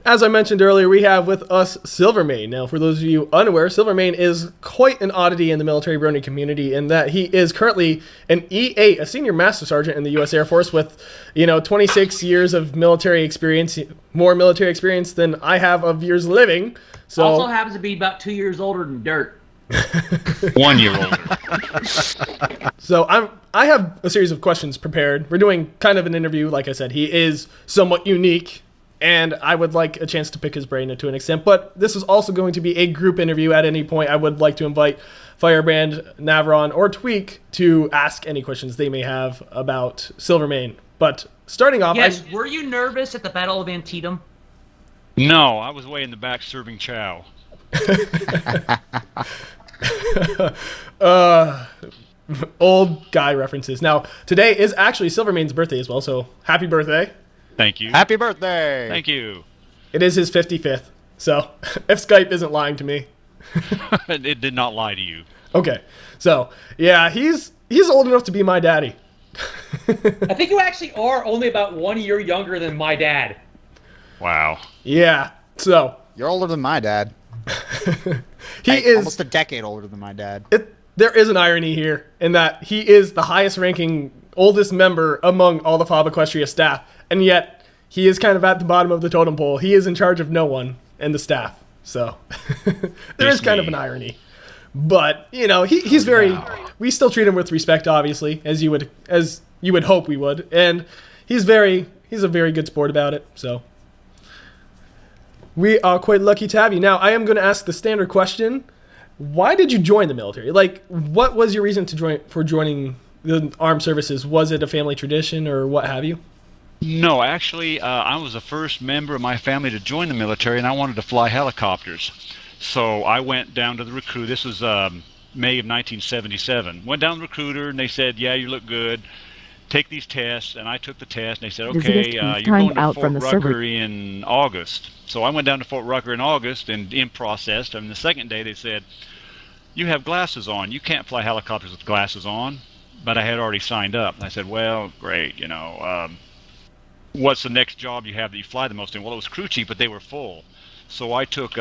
as I mentioned earlier, we have with us Silvermane. Now, for those of you unaware, Silvermane is quite an oddity in the military Brony community in that he is currently an E-8, a senior master sergeant in the U.S. Air Force with, 26 years of military experience, more military experience than I have of years living. So also happens to be about 2 years older than Dirt. 1 year older. So I have a series of questions prepared. We're doing kind of an interview. Like I said, he is somewhat unique, and I would like a chance to pick his brain to an extent. But this is also going to be a group interview. At any point, I would like to invite Firebrand, Navron, or Tweak to ask any questions they may have about Silvermane. But starting off... Yes, were you nervous at the Battle of Antietam? No, I was way in the back serving chow. Old guy references. Now, today is actually Silvermane's birthday as well, so happy birthday. Thank you. Happy birthday! Thank you. It is his 55th, so if Skype isn't lying to me. It did not lie to you. Okay, so, yeah, he's old enough to be my daddy. I think you actually are only about 1 year younger than my dad. Wow. Yeah, so... You're older than my dad. He is... almost a decade older than my dad. There is an irony here in that he is the highest ranking, oldest member among all the FOB Equestria staff, and yet he is kind of at the bottom of the totem pole. He is in charge of no one in the staff, so there is kind of an irony. But, he's very... We still treat him with respect, obviously, as you would hope we would, and he's a very good sport about it, so... We are quite lucky to have you. Now, I am going to ask the standard question. Why did you join the military? Like, what was your reason for joining the armed services? Was it a family tradition or what have you? No, actually, I was the first member of my family to join the military, and I wanted to fly helicopters. So I went down to the recruit. This was May of 1977. Went down to the recruiter, and they said, yeah, you look good. Take these tests, and I took the test, and they said, okay, you're going to Fort Rucker in August. So I went down to Fort Rucker in August and in processed, and the second day they said, you have glasses on. You can't fly helicopters with glasses on. But I had already signed up. I said, well, great, what's the next job you have that you fly the most in? Well, it was crew chief, but they were full. So I took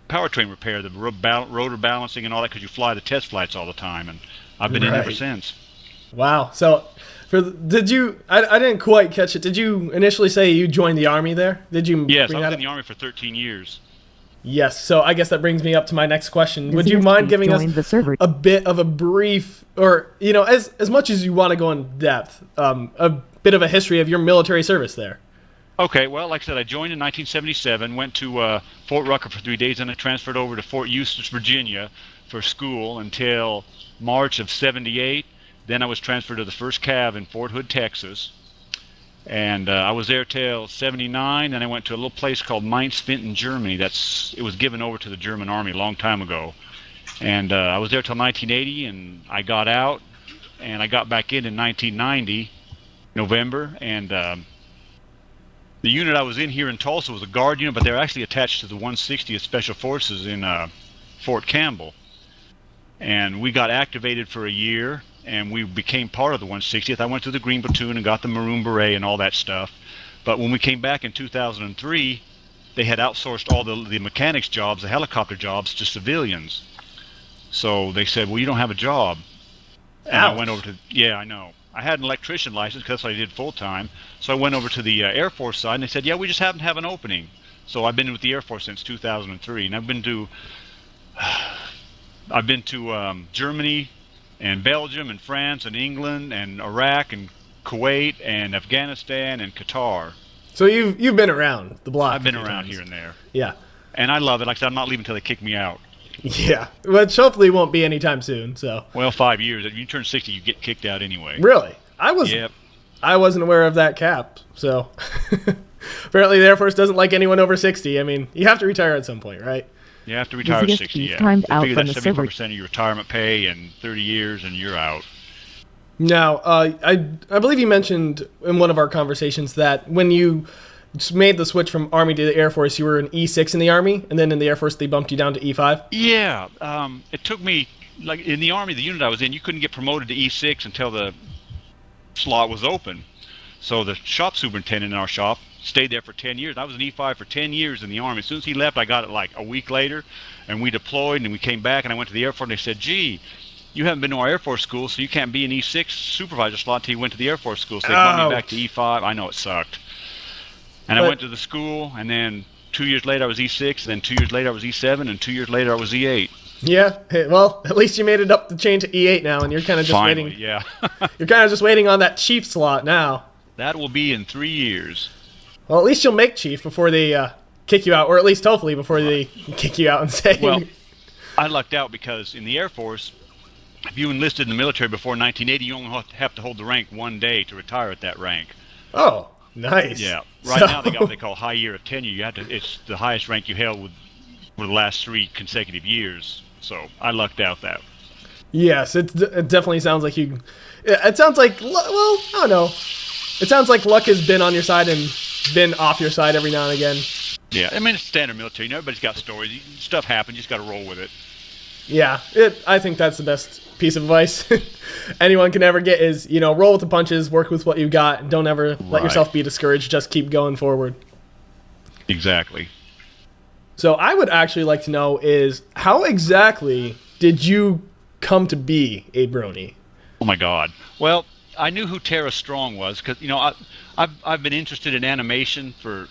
powertrain repair, the rotor balancing and all that, because you fly the test flights all the time, and I've been in ever since. Wow. So, I didn't quite catch it. Did you initially say you joined the Army there? Did you? Yes, I was in the Army for 13 years. Yes. So I guess that brings me up to my next question. Would you mind giving us a bit of a brief, or, as much as you want to go in depth, a bit of a history of your military service there? Okay, well, like I said, I joined in 1977, went to Fort Rucker for 3 days, and I transferred over to Fort Eustis, Virginia for school until March of 78. Then I was transferred to the 1st Cav in Fort Hood, Texas. And I was there till 79, and I went to a little place called Mainz-Fint in Germany. It was given over to the German Army a long time ago. And I was there till 1980, and I got out, and I got back in 1990, November, and the unit I was in here in Tulsa was a guard unit, but they were actually attached to the 160th Special Forces in Fort Campbell. And we got activated for a year, and we became part of the 160th. I went to the Green Platoon and got the Maroon Beret and all that stuff. But when we came back in 2003, they had outsourced all the mechanics jobs, the helicopter jobs, to civilians. So they said, well, you don't have a job. And I went over to, I know. I had an electrician license because that's what I did full-time. So I went over to the Air Force side, and they said, yeah, we just happen to have an opening. So I've been with the Air Force since 2003, and I've been to Germany, and Belgium, and France, and England, and Iraq, and Kuwait, and Afghanistan, and Qatar. So you've been around the block. I've been around here and there. Yeah. And I love it. Like I said, I'm not leaving until they kick me out. Yeah, which hopefully won't be anytime soon. So. Well, 5 years. If you turn 60, you get kicked out anyway. Really? Yep. I wasn't aware of that cap. So apparently the Air Force doesn't like anyone over 60. I mean, you have to retire at some point, right? You have to retire at 60, yeah. They figure that's 74% of your retirement pay and 30 years, and you're out. Now, I believe you mentioned in one of our conversations that when you made the switch from Army to the Air Force, you were an E6 in the Army, and then in the Air Force they bumped you down to E5? Yeah. It took me, like in the Army, the unit I was in, you couldn't get promoted to E6 until the slot was open. So the shop superintendent in our shop stayed there for 10 years. I was an E5 for 10 years in the Army. As soon as he left, I got it like a week later, and we deployed, and we came back, and I went to the Air Force, and they said, gee, you haven't been to our Air Force school, so you can't be an E6 supervisor slot until you went to the Air Force school. So they bumped me back to E5. I know it sucked. And I went to the school, and then 2 years later I was E6, and then 2 years later I was E7, and 2 years later I was E8. Yeah, hey, well, at least you made it up the chain to E8 now, and you're kind of just Finally, waiting. yeah. You're kind of just waiting on that chief slot now. That will be in 3 years. Well, at least you'll make chief before they kick you out, or at least hopefully before they kick you out and say. Well, I lucked out because in the Air Force, if you enlisted in the military before 1980, you only have to hold the rank 1 day to retire at that rank. Oh, nice. Yeah. Right now they got what they call high year of tenure. You have to. It's the highest rank you held for the last 3 consecutive years. So I lucked out that. Yes, it definitely sounds like you. It sounds like, well, I don't know. It sounds like luck has been on your side and been off your side every now and again. Yeah, I mean it's standard military. You know, everybody's got stories. Stuff happens. You just got to roll with it. Yeah, I think that's the best piece of advice anyone can ever get is, roll with the punches, work with what you got, and don't ever let yourself be discouraged. Just keep going forward. Exactly. So I would actually like to know is how exactly did you come to be a Brony? Oh my God. Well, I knew who Tara Strong was because I've been interested in animation for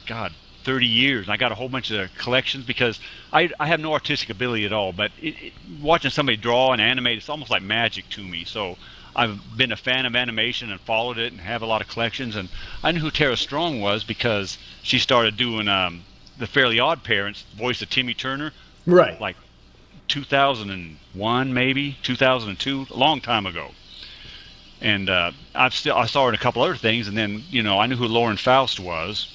30 years. And I got a whole bunch of collections because I have no artistic ability at all. But watching somebody draw and animate, it's almost like magic to me. So I've been a fan of animation and followed it and have a lot of collections. And I knew who Tara Strong was because she started doing the Fairly Odd Parents, voice of Timmy Turner. Right. Like 2001, maybe 2002, a long time ago. And I saw her in a couple other things, and then I knew who Lauren Faust was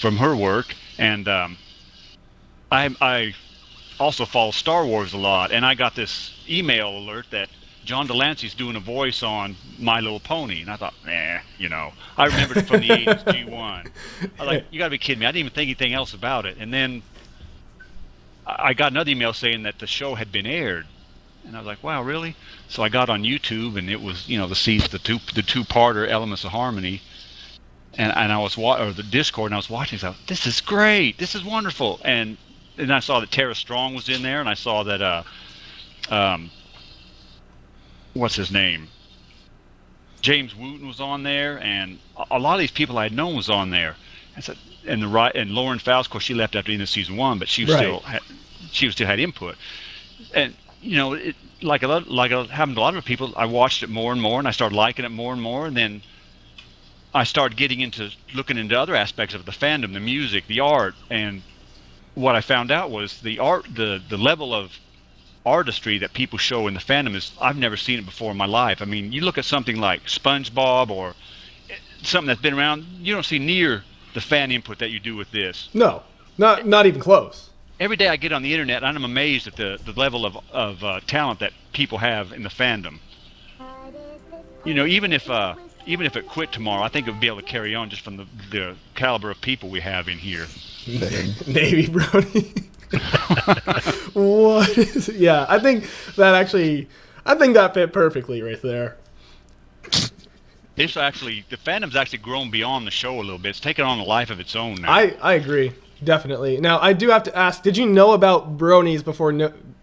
from her work, and I also follow Star Wars a lot, and I got this email alert that John Delancey's doing a voice on My Little Pony, and I thought, I remembered it from the 80s G1. I was like, you gotta be kidding me! I didn't even think anything else about it, and then I got another email saying that the show had been aired. And I was like, wow, really? So I got on YouTube, and it was, the two-parter Elements of Harmony, and I was or the Discord, and I was watching. So this is great. This is wonderful. And I saw that Tara Strong was in there, and I saw that what's his name? James Wooten was on there, and a lot of these people I had known was on there. And Lauren Faust, of course, she left after the end of season 1, but she still had input. And like it happened to a lot of people, I watched it more and more, and I started liking it more and more, and then I started looking into other aspects of the fandom, the music, the art, and what I found out was the art, the level of artistry that people show in the fandom I've never seen it before in my life. I mean, you look at something like SpongeBob or something that's been around, you don't see near the fan input that you do with this. No, not even close. Every day I get on the internet, and I'm amazed at the level of talent that people have in the fandom. Even if it quit tomorrow, I think it would be able to carry on just from the caliber of people we have in here. Navy Brony. What is it? Yeah, I think that fit perfectly right there. The fandom's actually grown beyond the show a little bit. It's taken on a life of its own now. I agree. Definitely. Now, I do have to ask, did you know about Bronies before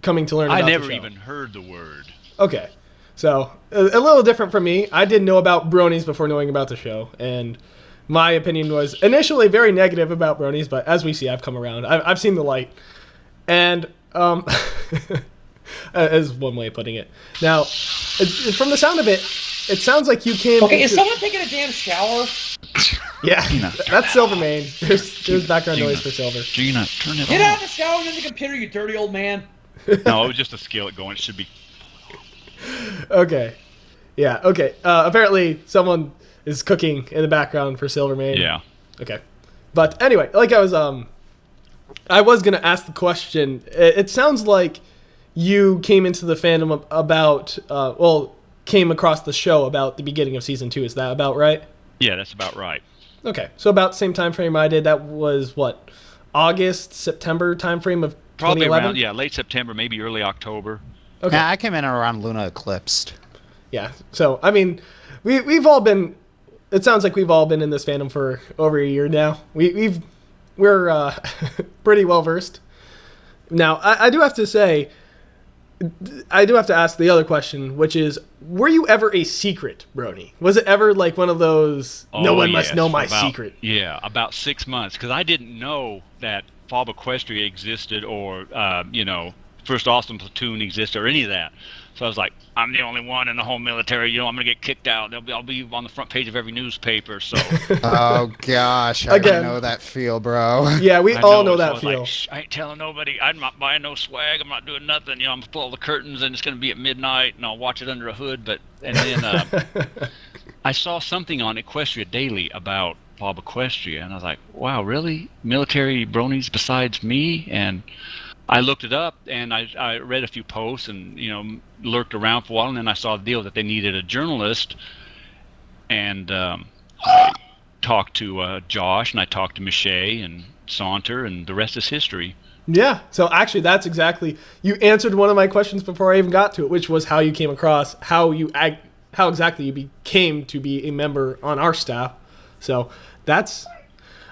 coming to learn about the show? I never even heard the word. Okay. So, a little different from me. I did know about Bronies before knowing about the show, and my opinion was initially very negative about Bronies, but as we see, I've come around. I've seen the light. And, is one way of putting it. Now, from the sound of it, it sounds like you came... Okay, is someone taking a damn shower? Yeah, that's Silvermane. There's background noise for Silver. Gina, turn it on. Get out of the shower and in the computer, you dirty old man. No, it was just a skillet going. It should be... Okay. Yeah, okay. Apparently, someone is cooking in the background for Silvermane. Yeah. Okay. But anyway, like I was going to ask the question. It sounds like you came into the fandom about, came across the show about the beginning of season 2. Is that about right? Yeah, that's about right. Okay. So about the same time frame I did. That was what? August, September time frame of 2011? Probably around, late September, maybe early October. Okay. Yeah, I came in around Luna Eclipsed. Yeah. So, I mean, we've all been it sounds like we've all been in this fandom for over a year now. We're pretty well versed. Now, I do have to say, I do have to ask the other question, which is, were you ever a secret Brony? Was it ever like one of those, no one must know my secret? Yeah, about 6 months, because I didn't know that FOB Equestria existed or, First Austin Platoon existed or any of that. So I was like, I'm the only one in the whole military. I'm going to get kicked out. I'll be on the front page of every newspaper. So. Oh gosh, I know that feel, bro. Yeah, we all know that feel. Like, I ain't telling nobody. I'm not buying no swag. I'm not doing nothing. I'm gonna pull all the curtains and it's going to be at midnight and I'll watch it under a hood. And then I saw something on Equestria Daily about FOB Equestria, and I was like, wow, really? Military bronies besides me? And I looked it up, and I read a few posts and, lurked around for a while, and then I saw the deal that they needed a journalist, and I talked to Josh, and I talked to Michelle and Saunter, and the rest is history. Yeah, so actually that's exactly, you answered one of my questions before I even got to it, which was how you came across, how exactly you became to be a member on our staff. So that's,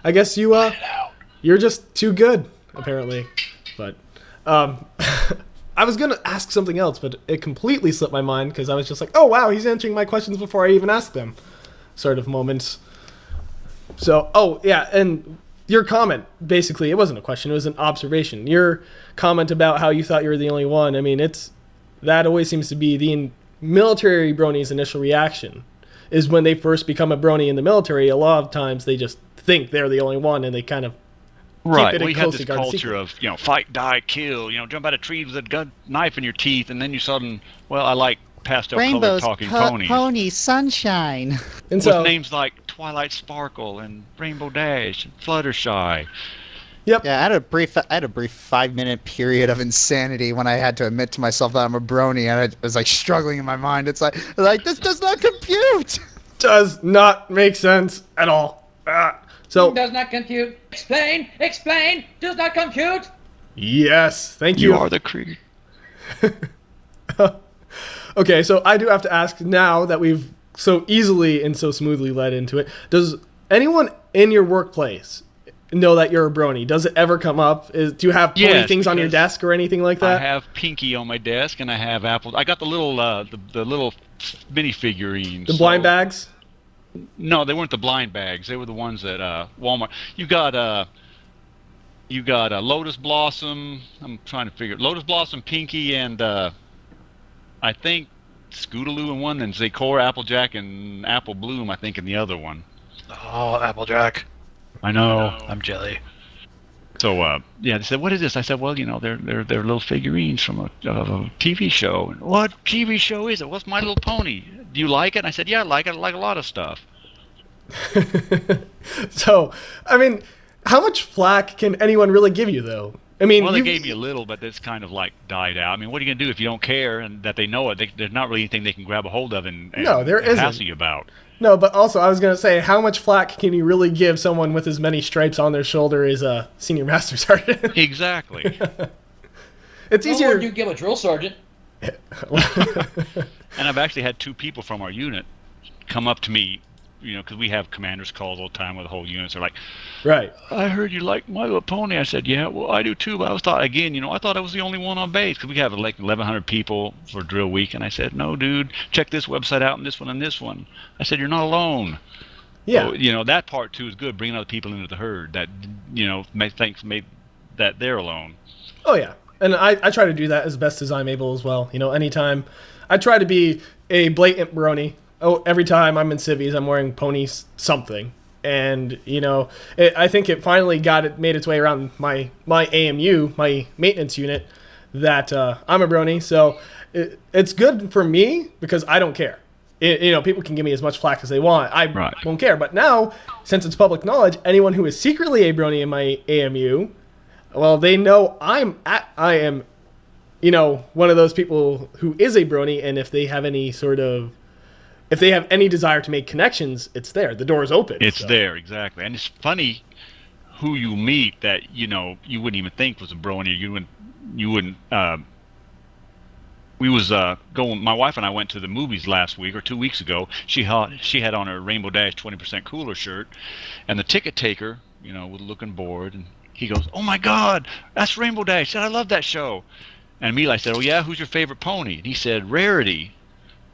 I guess you're just too good, apparently. But I was going to ask something else, but it completely slipped my mind because I was just like, oh, wow, he's answering my questions before I even asked them, sort of moments. So, oh, yeah, and your comment, basically, it wasn't a question, it was an observation. Your comment about how you thought you were the only one, I mean, that always seems to be the military brony's initial reaction, is when they first become a brony in the military, a lot of times they just think they're the only one, and they kind of right. We had this culture of, fight, die, kill, jump out of trees with a gun, knife in your teeth, and then you suddenly, I like pastel-colored talking ponies. Ponies, sunshine. And with names like Twilight Sparkle and Rainbow Dash and Fluttershy. Yep. Yeah, I had a brief 5-minute period of insanity when I had to admit to myself that I'm a brony, and I was like struggling in my mind. It's like this does not compute. Does not make sense at all. So does not compute. Explain. Does not compute. Yes, thank you. You are the creed. Okay, so I do have to ask, now that we've so easily and so smoothly led into it, does anyone in your workplace know that you're a brony? Does it ever come up? Do you have pony things on your desk or anything like that? I have Pinky on my desk, and I have Apple. I got the little the little mini figurines. The blind bags? No, they weren't the blind bags. They were the ones at Walmart. You got Lotus Blossom. I'm trying to figure Lotus Blossom, Pinky, and I think Scootaloo in one, and Zakor, Applejack, and Apple Bloom, I think, in the other one. Oh, Applejack. I know. I'm jelly. So, they said, what is this? I said, well, they're little figurines from a TV show. And, what TV show is it? What's My Little Pony? Do you like it? And I said, yeah, I like it. I like a lot of stuff. So, I mean, how much flack can anyone really give you, though? I mean, they gave me a little, but it's kind of like died out. I mean, what are you going to do if you don't care and that they know it? There's not really anything they can grab a hold of and hassle you about. No, but also I was going to say, how much flack can you really give someone with as many stripes on their shoulder as a senior master sergeant? Exactly. It's easier. Or you give a drill sergeant. And I've actually had 2 people from our unit come up to me, because we have commanders calls all the time with the whole units. They're like, right. I heard you like My Little Pony. I said, yeah, well, I do too. But I thought I was the only one on base because we have like 1,100 people for drill week. And I said, no, dude, check this website out and this one and this one. I said, you're not alone. Yeah. So, that part too is good, bringing other people into the herd that, make that they're alone. Oh, yeah. And I try to do that as best as I'm able as well. Anytime I try to be a blatant brony. Oh, every time I'm in civvies, I'm wearing pony something. And, I think it finally made its way around my AMU, my maintenance unit, that I'm a brony. So it's good for me because I don't care. People can give me as much flack as they want. I won't care. But now, since it's public knowledge, anyone who is secretly a brony in my AMU, well, they know I am, one of those people who is a brony. And if they have any desire to make connections, it's there. The door is open. It's there, exactly. And it's funny who you meet that, you wouldn't even think was a brony. You wouldn't we was going. My wife and I went to the movies last week or 2 weeks ago. She had on her Rainbow Dash 20% Cooler shirt, and the ticket taker, was looking bored, and he goes, "Oh my God, that's Rainbow Dash! I said, I love that show." And immediately I said, "Oh yeah, who's your favorite pony?" And he said, "Rarity."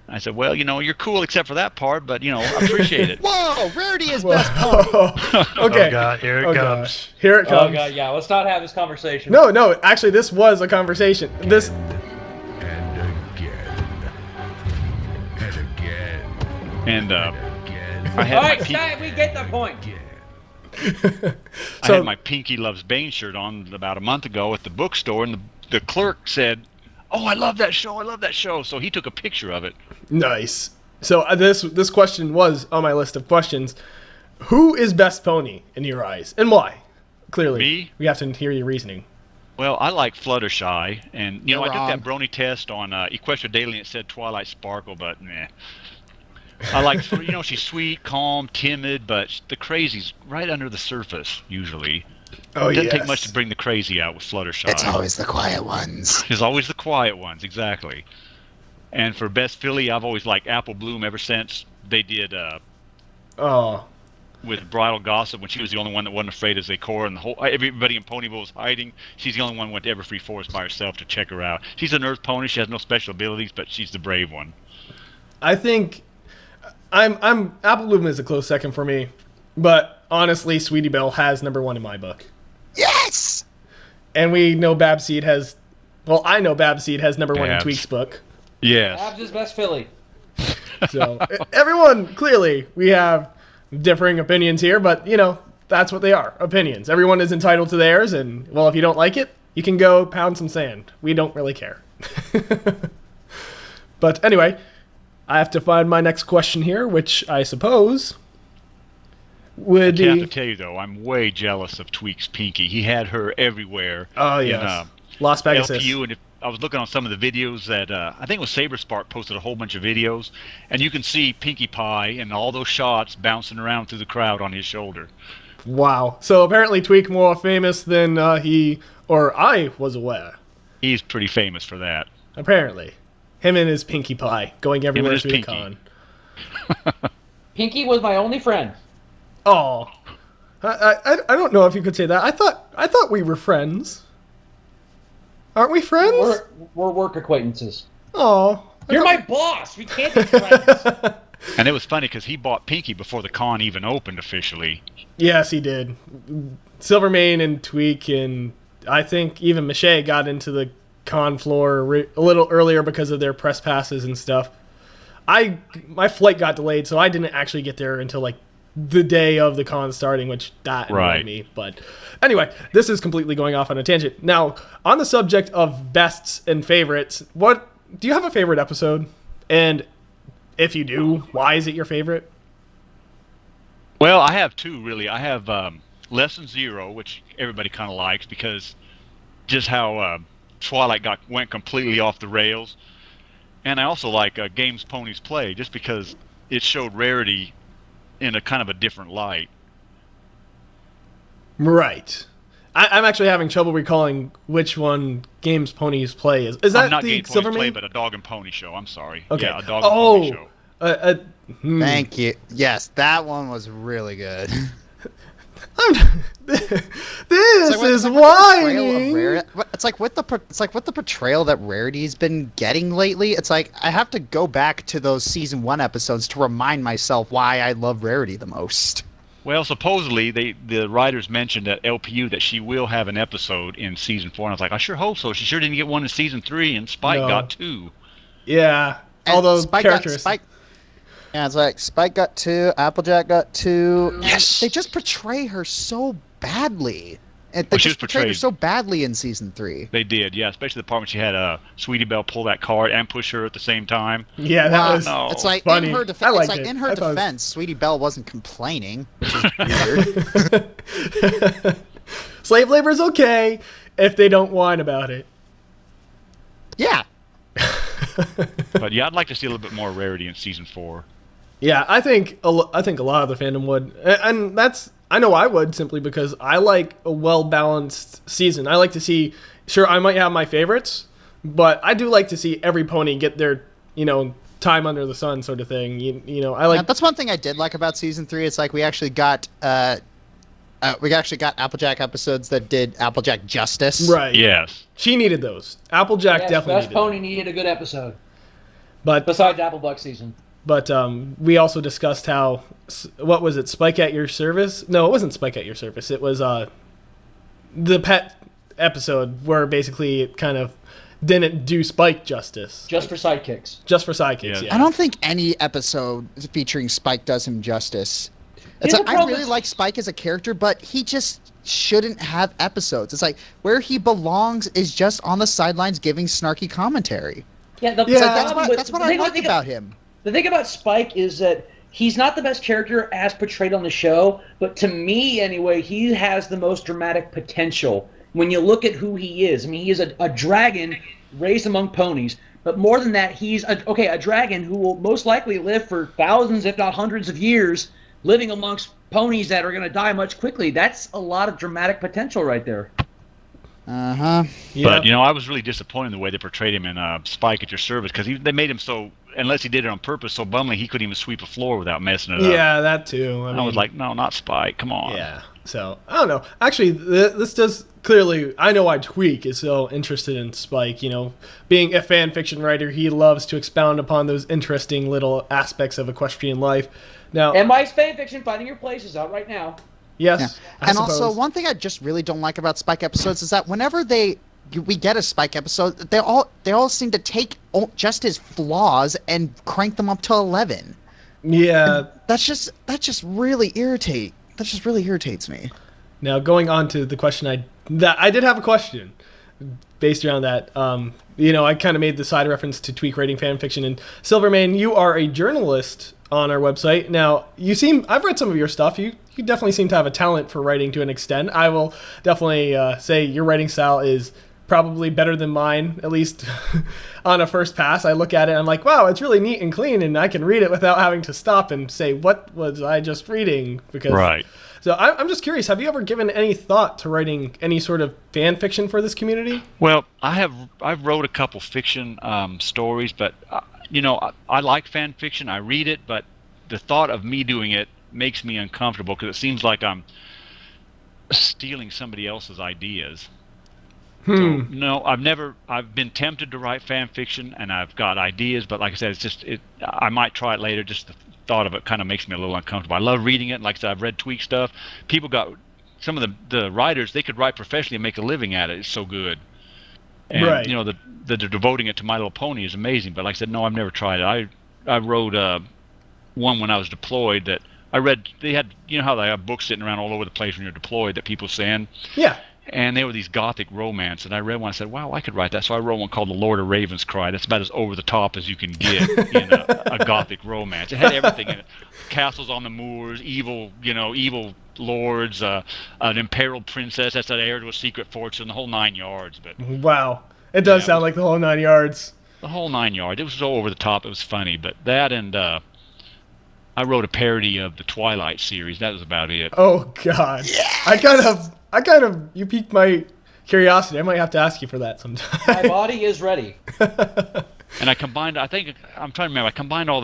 I said, "Well, you're cool except for that part, but I appreciate it." Whoa, Rarity is best pony. Okay. Oh God, here it comes. Gosh. Here it comes. Oh god, yeah. Let's not have this conversation. No, actually, this was a conversation. This. And I had All my right, Sky, we get the point. I had my Pinky Loves Bane shirt on about a month ago at the bookstore, and the clerk said, "Oh, I love that show! I love that show!" So he took a picture of it. Nice. So this question was on my list of questions. Who is best pony in your eyes, and why? Clearly, Me? We have to hear your reasoning. Well, I like Fluttershy, and You're I took wrong. that Brony test on Equestria Daily, and it said Twilight Sparkle, but nah. I like, she's sweet, calm, timid, but the crazy's right under the surface usually. Oh, It doesn't yes. take much to bring the crazy out with Fluttershy. It's always the quiet ones. There's always the quiet ones, exactly. And for best filly, I've always liked Apple Bloom ever since they did Oh, with Bridal Gossip, when she was the only one that wasn't afraid as they core, and everybody in Ponyville was hiding. She's the only one who went to Everfree Forest by herself to check her out. She's an earth pony. She has no special abilities, but she's the brave one. I think I'm Apple Bloom is a close second for me, but honestly, Sweetie Belle has number one in my book. Yes! And we know Babseed has. Well, I know Babseed has number one in Babs. Tweak's book. Yes. Abs is best filly. So everyone, clearly, we have differing opinions here, but that's what they are, opinions. Everyone is entitled to theirs, and well, if you don't like it, you can go pound some sand. We don't really care. But anyway, I have to find my next question here, which I suppose would I have to be. tell you though, I'm way jealous of Tweak's Pinky. He had her everywhere. Oh in, yes, Las Vegas. LPU, and I was looking on some of the videos that I think it was Saberspark posted a whole bunch of videos, and you can see Pinkie Pie and all those shots bouncing around through the crowd on his shoulder. Wow. So apparently, Tweak more famous than he or I was aware. He's pretty famous for that. Apparently, him and his Pinkie Pie going everywhere his through the Pinky. con. Pinky was my only friend. Oh, I don't know if you could say that. I thought we were friends. Aren't we friends? We're work acquaintances. Oh, You're my boss. We can't be friends. And it was funny because he bought Pinky before the con even opened officially. Yes, he did. Silvermane and Tweak and I think even Miche got into the con floor a little earlier because of their press passes and stuff. My flight got delayed, so I didn't actually get there until like the day of the con starting, which that annoyed Right. me. But anyway, this is completely going off on a tangent. Now, on the subject of bests and favorites, what do you have a favorite episode? And if you do, why is it your favorite? Well, I have two really. I have Lesson Zero, which everybody kind of likes because just how Twilight went completely off the rails, and I also like Games Ponies Play just because it showed Rarity in a kind of a different light. Right. I'm actually having trouble recalling which one Games Ponies Play is. Is that Not the Games Ponies Play, Silvermane? but a Dog and Pony show. I'm sorry. Okay. Yeah, a Dog and Pony show. Thank you. Yes, that one was really good. This It's is like whining. it's like with the portrayal that Rarity's been getting lately. It's like I have to go back to those season 1 episodes to remind myself why I love Rarity the most. Well, supposedly the writers mentioned at LPU that she will have an episode in season 4, and I was like, I sure hope so. She sure didn't get one in season 3, and Spike No. got 2. Yeah. And All those Spike characters. Yeah, it's like Spike got 2, Applejack got 2. Yes! They just portray her so badly. And they Well, she was just portrayed her portrayed- so badly in season 3. They did, yeah. Especially the part when she had Sweetie Belle pull that card and push her at the same time. Yeah, that was no. It's like funny. in her I defense. liked It's like it. in her I thought it was- defense, Sweetie Belle wasn't complaining, which is weird. Slave labor is okay if they don't whine about it. Yeah. But yeah, I'd like to see a little bit more Rarity in season 4. Yeah, I think a lot of the fandom would, and that's I know I would simply because I like a well balanced season. I like to see. Sure, I might have my favorites, But I do like to see every pony get their, time under the sun sort of thing. I like. Yeah, that's one thing I did like about season 3. It's like we actually got Applejack episodes that did Applejack justice. Right. Yes. She needed those. Applejack Yes, definitely Best needed Pony them. needed a good episode. But Besides Applebuck season. But we also discussed how, what was it, Spike at Your Service? No, it wasn't Spike at Your Service. It was the pet episode where basically it kind of didn't do Spike justice. Just for sidekicks. Just for sidekicks, Yeah. yeah. I don't think any episode featuring Spike does him justice. It's Here's like, the I problem. really like Spike as a character, but he just shouldn't have episodes. It's like where he belongs is just on the sidelines giving snarky commentary. Yeah, the Yeah. problem That's what the I thing- like the thing- about him. The thing about Spike is that he's not the best character as portrayed on the show, but to me, anyway, he has the most dramatic potential when you look at who he is. I mean, he is a dragon raised among ponies, but more than that, he's a dragon who will most likely live for thousands, if not hundreds of years, living amongst ponies that are going to die much quickly. That's a lot of dramatic potential right there. Uh-huh. Yeah. But I was really disappointed in the way they portrayed him in Spike at Your Service because they made him so, unless he did it on purpose, so bumbling he couldn't even sweep a floor without messing it up. Yeah, that too. I was like, no, not Spike. Come on. Yeah. So, I don't know. Actually, this does clearly, I know why Tweak is so interested in Spike. Being a fan fiction writer, he loves to expound upon those interesting little aspects of equestrian life. Now, And my fanfiction, Finding Your Place, is out right now. yes. I And also, suppose. one thing I just really don't like about Spike episodes is that whenever we get a Spike episode, they all seem to take just his flaws and crank them up to 11. Yeah. That just really irritates me. Now, going on to the question, I did have a question based around that. I kind of made the side reference to Tweak Rating Fan Fiction. And Silvermane, you are a journalist on our website. Now, I've read some of your stuff. You definitely seem to have a talent for writing to an extent. I will definitely say your writing style is probably better than mine, at least on a first pass. I look at it and I'm like, wow, it's really neat and clean, and I can read it without having to stop and say, what was I just reading? Because Right. So I'm just curious, have you ever given any thought to writing any sort of fan fiction for this community? Well, I've wrote a couple fiction stories, but I like fan fiction. I read it, but the thought of me doing it makes me uncomfortable because it seems like I'm stealing somebody else's ideas. So, no, I've been tempted to write fan fiction and I've got ideas, but like I said, I might try it later. Just the thought of it kind of makes me a little uncomfortable. I love reading it. And like I said, I've read Tweak stuff. Some of the writers, they could write professionally and make a living at it. It's so good. And, Right. the devoting it to My Little Pony is amazing. But like I said, no, I've never tried it. I wrote one when I was deployed that I read. They had, how they have books sitting around all over the place when you're deployed that people send. Yeah. And they were these gothic romance, and I read one. I said, "Wow, I could write that." So I wrote one called "The Lord of Ravens Cry." That's about as over the top as you can get in a gothic romance. It had everything in it: castles on the moors, evil lords, an imperiled princess that's an heir to a secret fortune, the whole 9 yards. But Wow. It does sound like the whole 9 yards. the whole 9 yards. It was so over the top. It was funny. But that and I wrote a parody of the Twilight series. That was about it. Oh, God. Yes! I kind of, you piqued my curiosity. I might have to ask you for that sometime. My body is ready. And I combined. I'm trying to remember. I combined all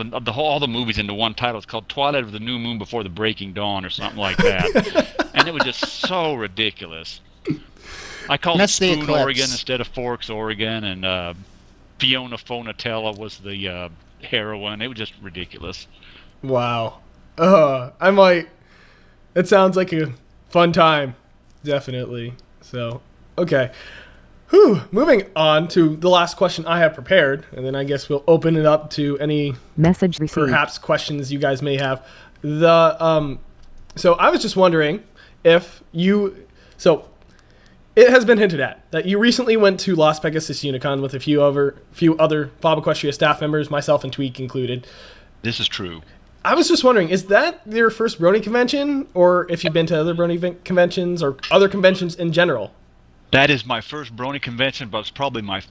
the movies into one title. It's called Twilight of the New Moon Before the Breaking Dawn, or something like that. And it was just so ridiculous. I called it That's the Spoon, Eclipse. Oregon instead of Forks, Oregon, and Fiona Fonatella was the heroine. It was just ridiculous. Wow. It sounds like a fun time. Definitely. So, okay. Moving on to the last question I have prepared, and then I guess we'll open it up to any Message received. perhaps questions you guys may have. So I was just wondering if so it has been hinted at that you recently went to Las Pegasus Unicon with a few other FOB Equestria staff members, myself and Tweak included. This is true. I was just wondering, is that your first Brony convention, or if you've been to other Brony conventions or other conventions in general? That is my first Brony convention, but it's probably my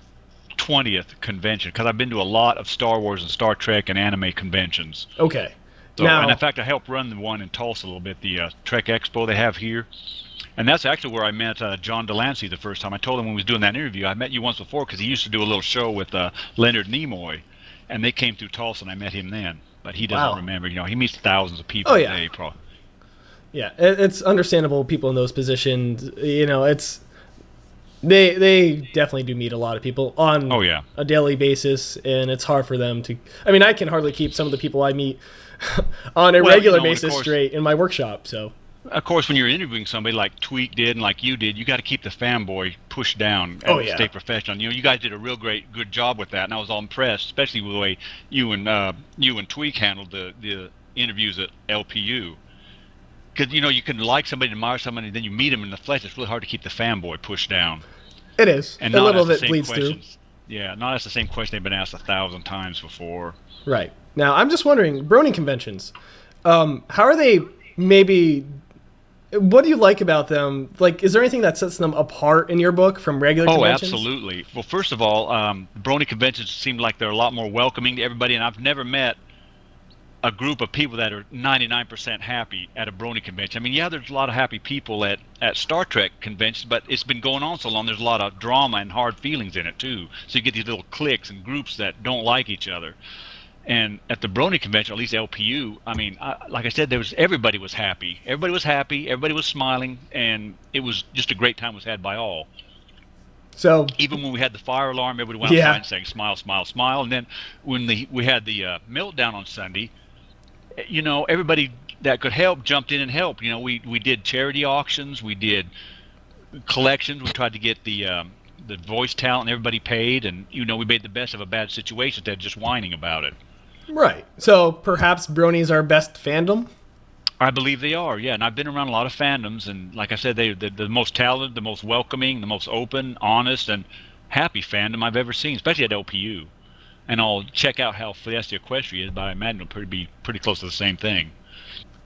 20th convention because I've been to a lot of Star Wars and Star Trek and anime conventions. Okay. So, Now- and in fact, I helped run the one in Tulsa a little bit, the Trek Expo they have here. And that's actually where I met John Delancey the first time. I told him when we was doing that interview, I met you once before because he used to do a little show with Leonard Nimoy, and they came through Tulsa, and I met him then. But he doesn't Wow. remember. You know, he meets thousands of people Oh, a yeah. day, probably. Yeah, it's understandable. People in those positions, you know, they definitely do meet a lot of people on Oh, yeah. a daily basis, and it's hard for them to. I mean, I can hardly keep some of the people I meet on a Well, regular you know, and of basis course- straight in my workshop. So Of course, when you're interviewing somebody like Tweak did and like you did, you got to keep the fanboy pushed down and Oh, yeah. stay professional. You know, you guys did a good job with that, and I was all impressed, especially with the way you and Tweak handled the interviews at LPU. Because, you know, you can like somebody, admire somebody, and then you meet them in the flesh. It's really hard to keep the fanboy pushed down. it is And a not little ask the bit same bleeds through. questions. Yeah, not ask the same question they've been asked 1,000 times before. Right. Now, I'm just wondering, Brony conventions, how are they maybe... What do you like about them? Like, is there anything that sets them apart in your book from regular Oh, conventions? absolutely. Well, first of all, Brony conventions seem like they're a lot more welcoming to everybody, and I've never met a group of people that are 99% happy at a Brony convention. I mean, yeah, there's a lot of happy people at Star Trek conventions, but it's been going on so long, there's a lot of drama and hard feelings in it, too. So you get these little cliques and groups that don't like each other. And at the Brony convention, at least LPU, I mean, like I said, everybody was happy. Everybody was happy. Everybody was smiling, and it was just a great time was had by all. So, Even when we had the fire alarm, everybody went Yeah. outside and saying "smile, smile, smile." And then when we had the meltdown on Sunday, you know, everybody that could help jumped in and helped. You know, we did charity auctions, we did collections, we tried to get the voice talent, and everybody paid, and you know, we made the best of a bad situation instead of just whining about it. right. So, perhaps Brony's our best fandom? I believe they are, yeah. And I've been around a lot of fandoms, and like I said, they're the most talented, the most welcoming, the most open, honest, and happy fandom I've ever seen, especially at LPU. And I'll check out how FOB Equestria is, but I imagine it'll be pretty close to the same thing.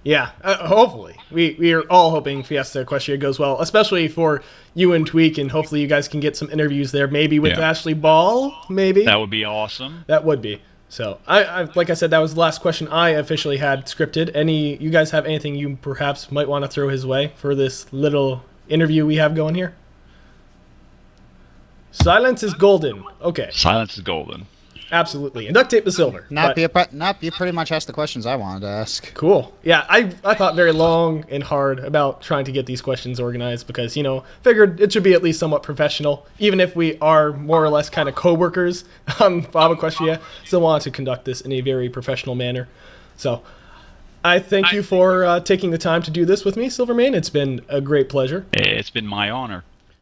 Yeah, hopefully. We are all hoping Fiesta Equestria goes well, especially for you and Tweak, and hopefully you guys can get some interviews there, maybe with Yeah. Ashley Ball, maybe? That would be awesome. That would be. So, I like I said, that was the last question I officially had scripted. You guys have anything you perhaps might want to throw his way for this little interview we have going here? Silence is golden. Okay, Silence is golden. absolutely. And duct tape is silver. but- You pretty much asked the questions I wanted to ask. Cool. Yeah, I thought very long and hard about trying to get these questions organized because, you know, figured it should be at least somewhat professional. Even if we are more or less kind of co-workers on FOB Equestria, still wanted to conduct this in a very professional manner. So I thank you for taking the time to do this with me, Silvermane. It's been a great pleasure. It's been my honor.